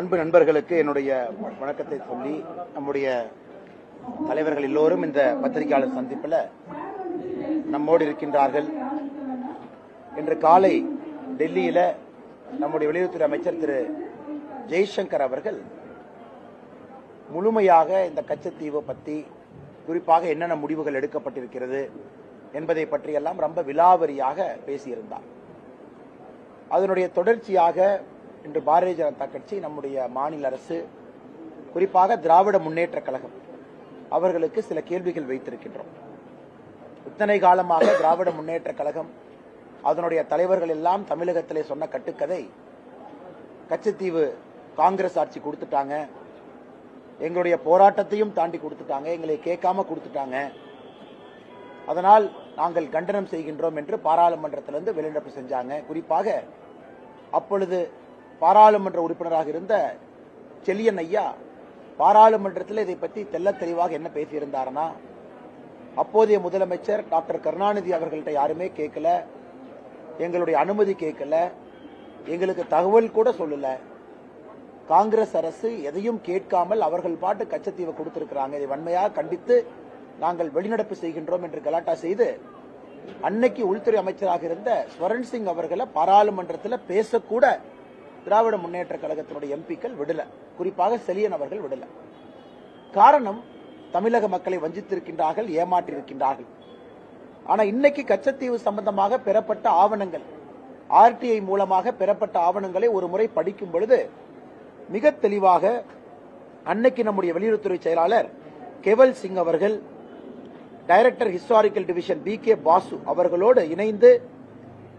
அன்பு நண்பர்களுக்கு என்னுடைய வணக்கத்தை சொல்லி, நம்முடைய தலைவர்கள் எல்லோரும் இந்த பத்திரிகையாளர் சந்திப்பில் நம்மோடு இருக்கின்றார்கள். இன்று காலை டெல்லியில நம்முடைய வெளியுறவுத்துறை அமைச்சர் திரு ஜெய்சங்கர் அவர்கள் முழுமையாக இந்த கச்சத்தீவு பற்றி, குறிப்பாக என்னென்ன முடிவுகள் எடுக்கப்பட்டிருக்கிறது என்பதை பற்றியெல்லாம் ரொம்ப விலாவரியாக பேசியிருந்தார். அதனுடைய தொடர்ச்சியாக இன்று பாரதிய ஜனதா கட்சி, நம்முடைய மாநில அரசு, குறிப்பாக திராவிட முன்னேற்ற கழகம் அவர்களுக்கு சில கேள்விகள் வைத்திருக்கின்றோம். இத்தனை காலமாக திராவிட முன்னேற்ற கழகம் அதனுடைய தலைவர்கள் எல்லாம் தமிழகத்திலே சொன்ன கட்டுக்கதை, கச்சத்தீவு காங்கிரஸ் ஆட்சி கொடுத்துட்டாங்க, எங்களுடைய போராட்டத்தையும் தாண்டி கொடுத்துட்டாங்க, எங்களை கேட்காம கொடுத்துட்டாங்க, அதனால் நாங்கள் கண்டனம் செய்கின்றோம் என்று பாராளுமன்றத்திலிருந்து வெளிநடப்பு செஞ்சாங்க. குறிப்பாக அப்பொழுது பாராளுமன்ற உறுப்பினராக இருந்த செல்லியன் ஐயா பாராளுமன்றத்தில் இதை பற்றி தெல்ல தெளிவாக என்ன பேசியிருந்தாருன்னா, அப்போதைய முதலமைச்சர் டாக்டர் கருணாநிதி அவர்கள்ட்ட யாருமே கேட்கல, எங்களுடைய அனுமதி கேட்கல, எங்களுக்கு தகவல் கூட சொல்லல, காங்கிரஸ் அரசு எதையும் கேட்காமல் அவர்கள் பாட்டு கச்சத்தீவை கொடுத்திருக்கிறாங்க, இதை வன்மையாக கண்டித்து நாங்கள் வெளிநடப்பு செய்கின்றோம் என்று கலாட்டா செய்து அன்னைக்கு உள்துறை அமைச்சராக இருந்த ஸ்வரன் சிங் அவர்களை பாராளுமன்றத்தில் பேசக்கூட திராவிட முன்னேற்ற கழகத்தினுடைய எம்பிக்கள் விடல, குறிப்பாக செலியன் அவர்கள் விடல. காரணம், தமிழக மக்களை வஞ்சித்திருக்கின்றார்கள், ஏமாற்றியிருக்கின்றார்கள். ஆனா இன்னைக்கு கச்சத்தீவு சம்பந்தமாக பெறப்பட்ட ஆவணங்கள், ஆர்டிஐ மூலமாக பெறப்பட்ட ஆவணங்களை ஒரு முறை படிக்கும் பொழுது மிக தெளிவாக அன்னைக்கு நம்முடைய வெளியுறவுத்துறை செயலாளர் கேவல் சிங் அவர்கள், director historical division P K. Basu அவர்களோடு இணைந்து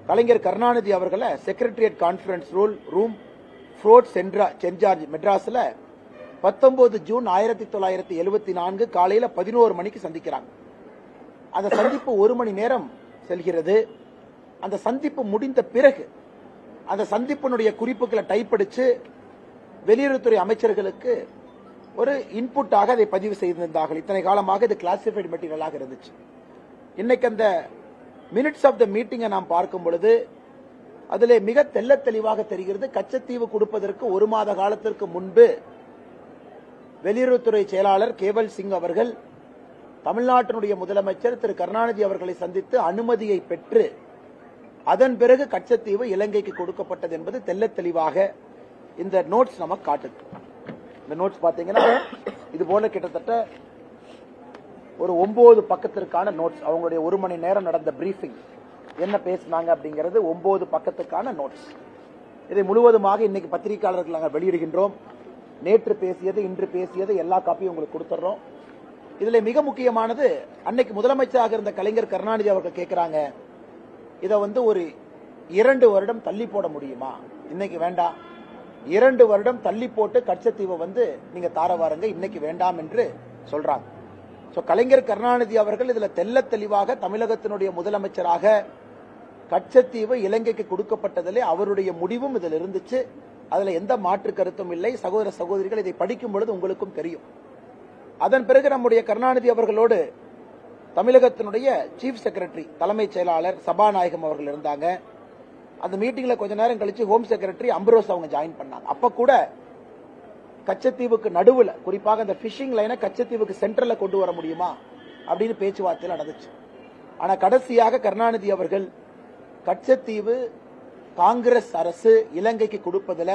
கலைஞர் கருணாநிதி அவர்களை secretariat conference room Fort Saint George மெட்ராஸ்ல 19 ஜூன் 1974 காலையில 11 மணிக்கு சந்திக்கிறாங்க. அந்த சந்திப்பு 1 மணி நேரம் செல்கிறது. அந்த சந்திப்பு முடிந்த பிறகு அந்த சந்திப்பினுடைய குறிப்புகளை டைப் அடிச்சு வெளியுறவுத்துறை அமைச்சர்களுக்கு ஒரு இன்புட்டாக அதை பதிவு செய்திருந்தார்கள். இத்தனை காலமாக இது கிளாசிஃபைடு மெட்டீரியலாக இருந்துச்சு. இன்னைக்கு அந்த மினிட்ஸ் ஆஃப் த மீட்டிங்கை நாம் பார்க்கும் பொழுது அதிலே மிக தெல்ல தெளிவாக தெரிகிறது, கச்சத்தீவு கொடுப்பதற்கு 1 மாத காலத்திற்கு முன்பு வெளியுறவுத்துறை செயலாளர் கேவல் சிங் அவர்கள் தமிழ்நாட்டினுடைய முதலமைச்சர் திரு கருணாநிதி அவர்களை சந்தித்து அனுமதியை பெற்று அதன் பிறகு கச்சத்தீவு இலங்கைக்கு கொடுக்கப்பட்டது என்பது தெல்ல தெளிவாக இந்த நோட்ஸ் நமக்கு காட்டுது. இந்த நோட்ஸ் பாத்தீங்கன்னா இது போல கிட்டத்தட்ட ஒரு 9 பக்கத்திற்கான நோட்ஸ். அவங்களுடைய 1 மணி நேரம் நடந்த பிரீஃபிங், என்ன பேசினாங்க அப்படிங்கிறது 9 பக்கத்துக்கான நோட்ஸ். இதை முழுவதுமாக இன்னைக்கு பத்திரிகையாளர்கள் நாங்கள் வெளியிடுகின்றோம். நேற்று பேசியது, இன்று பேசியது எல்லா காப்பியும் உங்களுக்கு கொடுத்துறோம். இதுல மிக முக்கியமானது, அன்னைக்கு முதலமைச்சராக இருந்த கலைஞர் கருணாநிதி அவர்கள் கேட்கிறாங்க, இதை ஒரு 2 வருடம் தள்ளி போட முடியுமா? இன்னைக்கு வேண்டாம், 2 வருடம் தள்ளி போட்டு கச்சத்தீவை நீங்க தாரவாருங்க, இன்னைக்கு வேண்டாம் என்று சொல்றாங்க. கலைஞர் கருணாநிதி அவர்கள் இதுல தெல்ல தெளிவாக தமிழகத்தினுடைய முதலமைச்சராக கச்சத்தீவு இலங்கைக்கு கொடுக்கப்பட்டதிலே அவருடைய முடிவும் இதில் இருந்துச்சு. அதுல எந்த மாற்று கருத்தும் இல்லை. சகோதர சகோதரிகள், இதை படிக்கும் பொழுது உங்களுக்கும் தெரியும். அதன் பிறகு நம்முடைய கருணாநிதி அவர்களோடு தமிழகத்தினுடைய சீஃப் செக்ரட்டரி, தலைமைச் செயலாளர் சபாநாயகம் அவர்கள் இருந்தாங்க. அந்த மீட்டிங்ல கொஞ்ச நேரம் கழிச்சு ஹோம் செக்ரட்டரி அம்பரோஸ் அவங்க ஜாயின் பண்ணாங்க. அப்ப கூட கச்சத்தீவுக்கு நடுவுல, குறிப்பாக அந்த பிஷிங் லைனை கச்சத்தீவுக்கு சென்டர்ல கொண்டு வர முடியுமா அப்படின்னு பேச்சுவார்த்தையில் நடந்துச்சு. ஆனா கடைசியாக கருணாநிதி அவர்கள் கச்சத்தீவு காங்கிரஸ் அரசு இலங்கைக்கு கொடுப்பதில்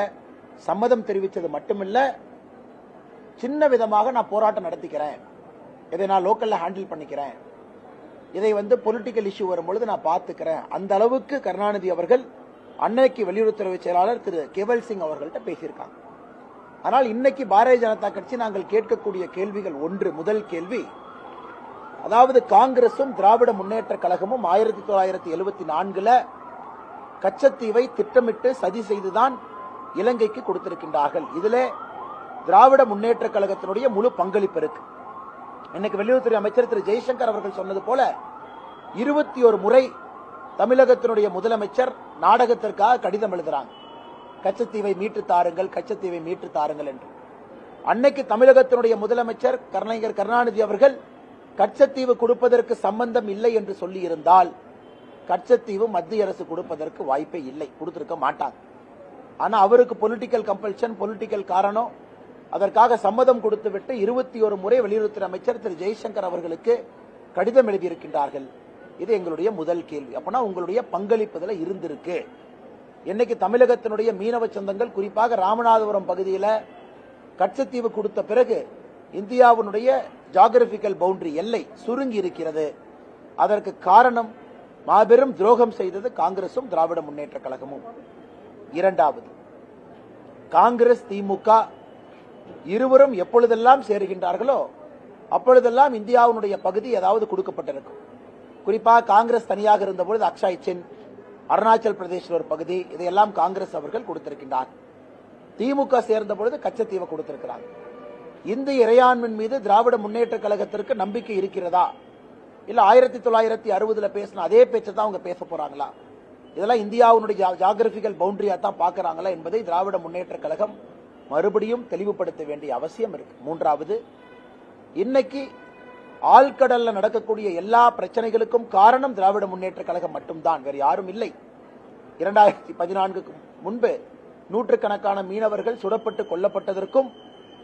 சம்மதம் தெரிவித்தது மட்டுமில்ல, சின்ன விதமாக நான் போராட்டம் நடத்திக்கிறேன், இதை நான் லோக்கல்ல ஹேண்டில் பண்ணிக்கிறேன், இதை பொலிட்டிக்கல் இஷ்யூ வரும்பொழுது நான் பார்த்துக்கிறேன், அந்த அளவுக்கு கருணாநிதி அவர்கள் அன்னைக்கு வெளியுறவுத்துறை செயலாளர் திரு கேவல் சிங் அவர்கள்ட்ட பேசியிருக்காங்க. ஆனால் இன்னைக்கு பாரதிய ஜனதா கட்சி நாங்கள் கேட்கக்கூடிய கேள்விகள், முதல் கேள்வி, அதாவது காங்கிரசும் திராவிட முன்னேற்ற கழகமும் 1974 கச்சத்தீவை திட்டமிட்டு சதி செய்துதான் இலங்கைக்கு கொடுத்திருக்கின்றார்கள். இதிலே திராவிட முன்னேற்ற கழகத்தினுடைய முழு பங்களிப்பு இருக்கு. இன்னைக்கு வெளியுறவுத்துறை அமைச்சர் திரு ஜெய்சங்கர் அவர்கள் சொன்னது போல 21 முறை தமிழகத்தினுடைய முதலமைச்சர் நாடகத்திற்காக கடிதம் எழுதுறாங்க, கச்சத்தீவை மீட்டு தாருங்கள், கச்சத்தீவை மீட்டு தாருங்கள் என்று. அன்னைக்கு தமிழகத்தினுடைய முதலமைச்சர் கலைஞர் கருணாநிதி அவர்கள் கச்சத்தீவு கொடுப்பதற்கு சம்பந்தம் இல்லை என்று சொல்லி இருந்தால் கச்சத்தீவு மத்திய அரசு கொடுப்பதற்கு வாய்ப்பே இல்லை, கொடுத்திருக்க மாட்டாங்க. ஆனா அவருக்கு பொலிட்டிக்கல் கம்பல்ஷன், பொலிட்டிக்கல் காரணம், அதற்காக சம்மதம் கொடுத்துவிட்டு 21 முறை வெளியுறவுத்துறை அமைச்சர் திரு ஜெய்சங்கர் அவர்களுக்கு கடிதம் எழுதியிருக்கின்றார்கள். இது எங்களுடைய முதல் கேள்வி. அப்பனா உங்களுடைய பங்களிப்புல இருந்திருக்கு. இன்னைக்கு தமிழகத்தினுடைய மீனவ சொந்தங்கள், குறிப்பாக ராமநாதபுரம் பகுதியில் கச்சத்தீவு கொடுத்த பிறகு இந்தியாவினுடைய ஜியோகிராபிக்கல் பவுண்டரி எல்லை சுருங்கி இருக்கிறது. அதற்கு காரணம் மாபெரும் துரோகம் செய்தது காங்கிரசும் திராவிட முன்னேற்ற கழகமும். இரண்டாவது, காங்கிரஸ் திமுக இருவரும் எப்பொழுதெல்லாம் சேருகின்றார்களோ அப்பொழுதெல்லாம் இந்தியாவுடைய பகுதி ஏதாவது கொடுக்கப்பட்டிருக்கும். குறிப்பாக காங்கிரஸ் தனியாக இருந்தபொழுது அக்ஷய் சின், அருணாச்சல் பிரதேசில் ஒரு பகுதி, இதையெல்லாம் காங்கிரஸ் அவர்கள் கொடுத்திருக்கின்றார். திமுக சேர்ந்த பொழுது கச்சத்தீவை கொடுத்திருக்கிறார். இந்திய இறையாண்மையின் மீது திராவிட முன்னேற்ற கழகத்திற்கு நம்பிக்கை இருக்கிறதா? இல்ல 1960 பேசின அதே பேச்சை தான் அவங்க பேச போறாங்களா? இதெல்லாம் இந்தியாவுடைய ஜியோகிராபிக்கல் பவுண்டரியா தான் பாக்குறாங்களா என்பதை திராவிட முன்னேற்ற கழகம் மறுபடியும் தெளிவுபடுத்த வேண்டிய அவசியம் இருக்கு. மூன்றாவது, இன்னைக்கு ஆழ்கடல்ல நடக்கக்கூடிய எல்லா பிரச்சனைகளுக்கும் காரணம் திராவிட முன்னேற்ற கழகம் மட்டும்தான், வேறு யாரும் இல்லை. 2014 முன்பு நூற்றுக்கணக்கான மீனவர்கள் சுடப்பட்டு கொல்லப்பட்டதற்கும்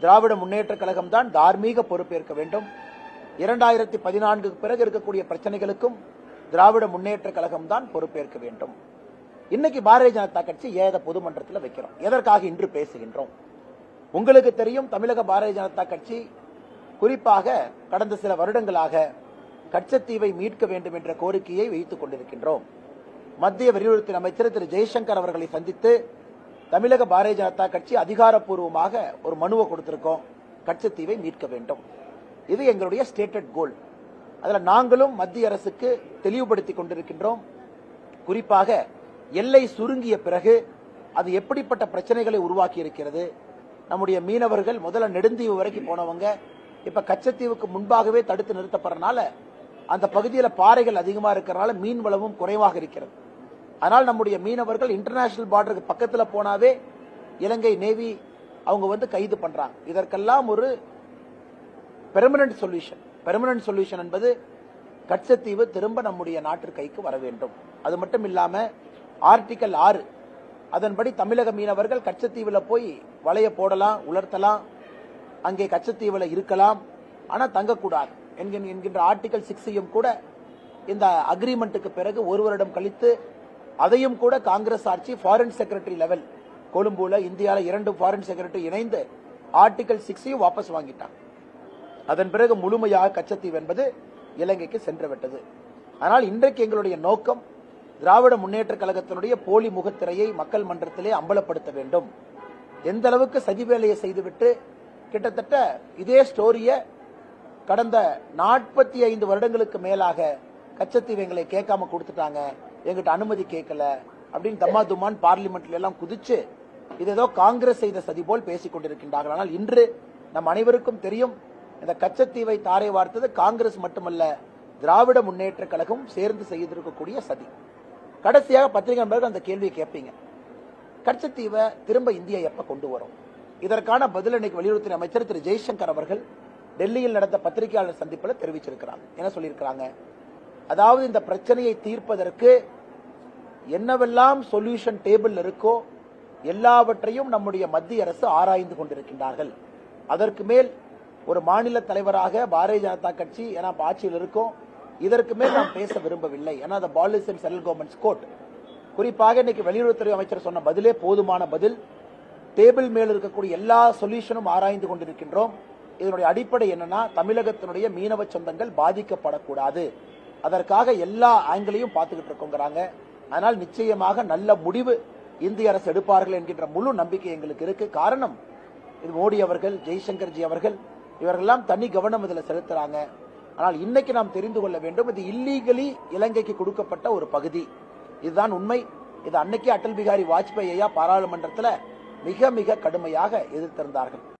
திராவிட முன்னேற்ற கழகம் தான் தார்மீக பொறுப்பேற்க வேண்டும். 2014 பிறகு இருக்கக்கூடிய பிரச்சனைகளுக்கும் திராவிட முன்னேற்ற கழகம் தான் பொறுப்பேற்க வேண்டும். இன்னைக்கு பாரதிய ஜனதா கட்சி ஏத பொதுமன்றத்தில் வைக்கிறோம். எதற்காக இன்று பேசுகின்றோம்? உங்களுக்கு தெரியும், தமிழக பாரதிய ஜனதா கட்சி குறிப்பாக கடந்த சில வருடங்களாக கச்சத்தீவை மீட்க வேண்டும் என்ற கோரிக்கையை வைத்துக் கொண்டிருக்கின்றோம். மத்திய வெளியுறவுத்துறை அமைச்சர் திரு ஜெய்சங்கர் அவர்களை சந்தித்து தமிழக பாரதிய ஜனதா கட்சி அதிகாரப்பூர்வமாக ஒரு மனுவை கொடுத்திருக்கோம். கச்சத்தீவை மீட்க வேண்டும், இது எங்களுடைய ஸ்டேட்டட் கோல். அதுல நாங்களும் மத்திய அரசுக்கு தெளிவுபடுத்திக் கொண்டிருக்கின்றோம். குறிப்பாக எல்லை சுருங்கிய பிறகு அது எப்படிப்பட்ட பிரச்சனைகளை உருவாக்கி இருக்கிறது. நம்முடைய மீனவர்கள் முதல்ல நெடுந்தீவு வரைக்கும் போனவங்க இப்ப கச்சத்தீவுக்கு முன்பாகவே தடுத்து நிறுத்தப்படுறதுனால அந்த பகுதியில் பாறைகள் அதிகமா இருக்கிறதுனால மீன் வளமும் குறைவாக இருக்கிறது. அதனால் நம்முடைய மீனவர்கள் இன்டர்நேஷனல் பார்டருக்கு பக்கத்தில் போனாவே இலங்கை நேவி அவங்க கைது பண்றாங்க. இதற்கெல்லாம் ஒரு பெர்மனன்ட் சொல்யூஷன் என்பது கச்சத்தீவு திரும்ப நம்முடைய நாட்டிற்கு கைக்கு வர வேண்டும். அது மட்டும் இல்லாம ஆர்டிகல் 6 அதன்படி தமிழக மீனவர்கள் கச்சத்தீவில் போய் வலைய போடலாம், உலர்த்தலாம், அங்கே கச்சத்தீவில் இருக்கலாம், ஆனா தங்கக்கூடாது என்கின்ற ஆர்டிகல் 6 கூட இந்த அக்ரிமெண்ட்டுக்கு பிறகு ஒரு வருடம் கழித்து அதையும் கூட காங்கிரஸ் ஆட்சி ஃபாரின் செக்ரட்டரி லெவல் கொழும்புல இந்தியாவில் 2 ஃபாரின் செக்ரட்டரி இணைந்து ஆர்டிகல் 6 வாபஸ் வாங்கிட்டாங்க. அதன் பிறகு முழுமையாக கச்சத்தீவு என்பது இலங்கைக்கு சென்று விட்டது. ஆனால் இன்றைக்கு எங்களுடைய நோக்கம் திராவிட முன்னேற்ற கழகத்தினுடைய போலி முகத்திரையை மக்கள் மன்றத்திலே அம்பலப்படுத்த வேண்டும். எந்த அளவுக்கு சதி வேலையை செய்துவிட்டு கிட்டத்தட்ட இதே ஸ்டோரிய கடந்த 45 வருடங்களுக்கு மேலாக கச்சத்தீவு எங்களை கேட்காம கொடுத்துட்டாங்க, எங்கிட்ட அனுமதி கேட்கல அப்படின்னு தம்மா துமான் பார்லிமெண்ட்ல எல்லாம் குதிச்சு இது ஏதோ காங்கிரஸ் செய்த சதி போல் பேசிக் கொண்டிருக்கின்றார்கள். ஆனால் இன்று நம் அனைவருக்கும் தெரியும், இந்த கச்சத்தீவை தாரை வார்த்தது காங்கிரஸ் மட்டுமல்ல, திராவிட முன்னேற்ற கழகம் சேர்ந்து செய்திருக்கக்கூடிய சதி. கடைசியாக பத்திரிகை நண்பர்கள் அந்த கேள்வியை கேட்பீங்க, கச்சத்தீவை திரும்ப இந்தியா எப்ப கொண்டு வரும்? இதற்கான பதில் இன்னைக்கு வெளியுறவுத்துறை அமைச்சர் திரு ஜெய்சங்கர் அவர்கள் டெல்லியில் நடந்த பத்திரிகையாளர் சந்திப்பில் தெரிவிச்சிருக்கிறாங்க. என்ன சொல்லியிருக்கிறாங்க? அதாவது இந்த பிரச்சனையை தீர்ப்பதற்கு என்னவெல்லாம் சொல்யூஷன் டேபிள் இருக்கோ எல்லாவற்றையும் நம்முடைய மத்திய அரசு ஆராய்ந்து கொண்டிருக்கின்றார்கள். அதற்கு மேல் ஒரு மாநில தலைவராக பாரதிய ஜனதா கட்சி ஏன்னா ஆட்சியில் இருக்கும், இதற்கு மேல் நாம் பேச விரும்பவில்லை. ஏன்னா அந்த policy and central governments court குறிப்பாக இன்னைக்கு வெளியுறவுத்துறை அமைச்சர் சொன்ன பதிலே போதுமான பதில். டேபிள் மேல் இருக்கக்கூடிய எல்லா சொல்யூஷனும் ஆராய்ந்து கொண்டிருக்கின்றோம். இதனுடைய அடிப்படை என்னன்னா, தமிழகத்தினுடைய மீனவ சொந்தங்கள் பாதிக்கப்படக்கூடாது, அதற்காக எல்லா ஆங்கிளையும் பார்த்துக்கிட்டு இருக்கோங்கிறாங்க. அதனால் நிச்சயமாக நல்ல முடிவு இந்திய அரசு எடுப்பார்கள் என்கின்ற முழு நம்பிக்கை எங்களுக்கு இருக்கு. காரணம், இது மோடி அவர்கள், ஜெய்சங்கர்ஜி அவர்கள் இவர்களெல்லாம் தனி கவனம் இதில் செலுத்துறாங்க. ஆனால் இன்னைக்கு நாம் தெரிந்து கொள்ள வேண்டும், இது இல்லீகலி இலங்கைக்கு கொடுக்கப்பட்ட ஒரு பகுதி, இதுதான் உண்மை. இது அன்னைக்கே அடல் பிகாரி வாஜ்பாய் ஐயா பாராளுமன்றத்தில் மிக மிக கடுமையாக எதிர்த்திருந்தார்கள்.